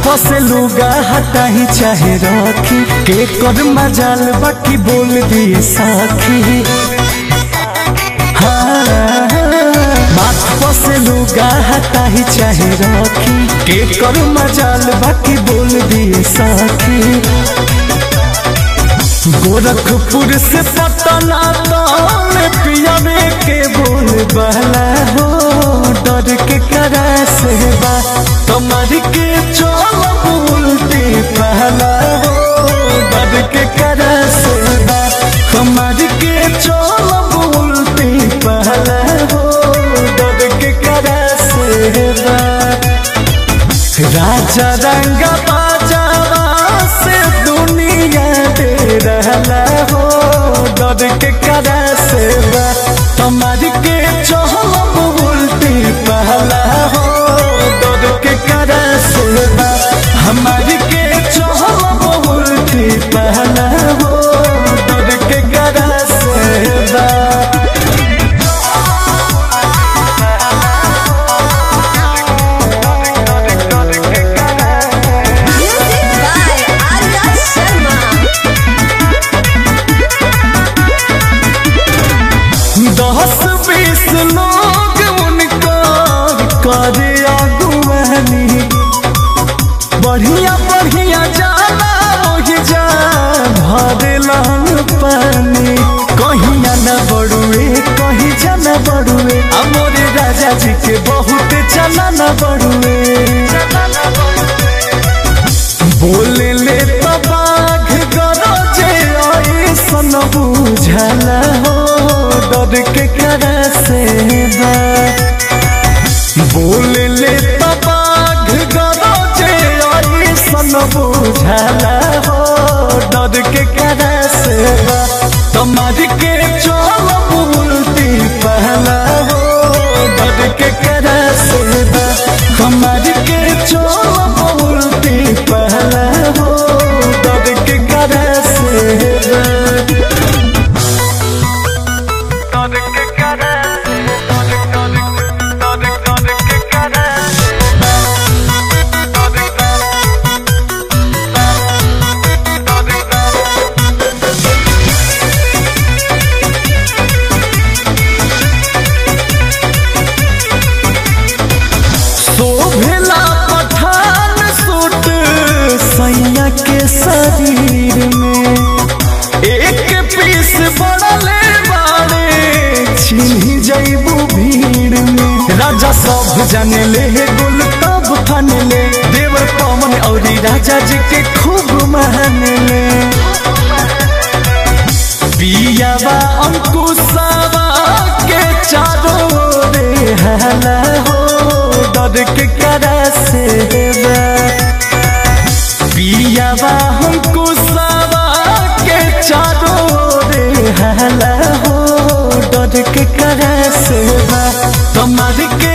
से लुगा हटाही चाहे रखी के कर मजाल बाकी बोल दिए साखी। हाँ माथ से लुगा हटाही चाहे रखी के कर मजाल बाकी बोल दिए साखी। गोरखपुर से पटना तक पियावे के बोल बहला हो डर के करा से बा कमर के चोल बोलते पहला हो डर के करा से बा कमर के चोल बोलते पहला हो डर के करा से बा। राजा रंग बाजावा से दुनिया दे रहला हो डर के करा से बा कमर के चोल बोलते पहला हो डर के करा से बा हमारी के चोल बोलते पहला हो डर के करा से बा। लोग उनका करे अगुवानी बढ़िया बढ़िया जाला वही जा भरलन पानी कहीं न बड़ुए कहीं जाना बड़ुए मोरे राजा जी के बहुत चला न बड़ुए। बोले ले तो बाघ गरजे ऐसन बुझला हो डर के करा से बा। बोले ले तो बाघ गरजे ऐसन बुझला हो डर के करा से बा कमर के चोल बोलती पहला हो डर के करा से बा कमर के चोल बोलती पहला हो डर के करा से बा। सैया के शरीर में एक पीस बड़ले बाड़े छिन्ही जैबू भीड़ में राजा सब जाने ले गुल तब फन ले देवर पवन और राजा जी के खूब मान ले। पियावा अंकुशवा के चारों रे हला हो डर के करा से बा पियावा हमको सावा के चारों रे हला हो डर के करा से बा कमर के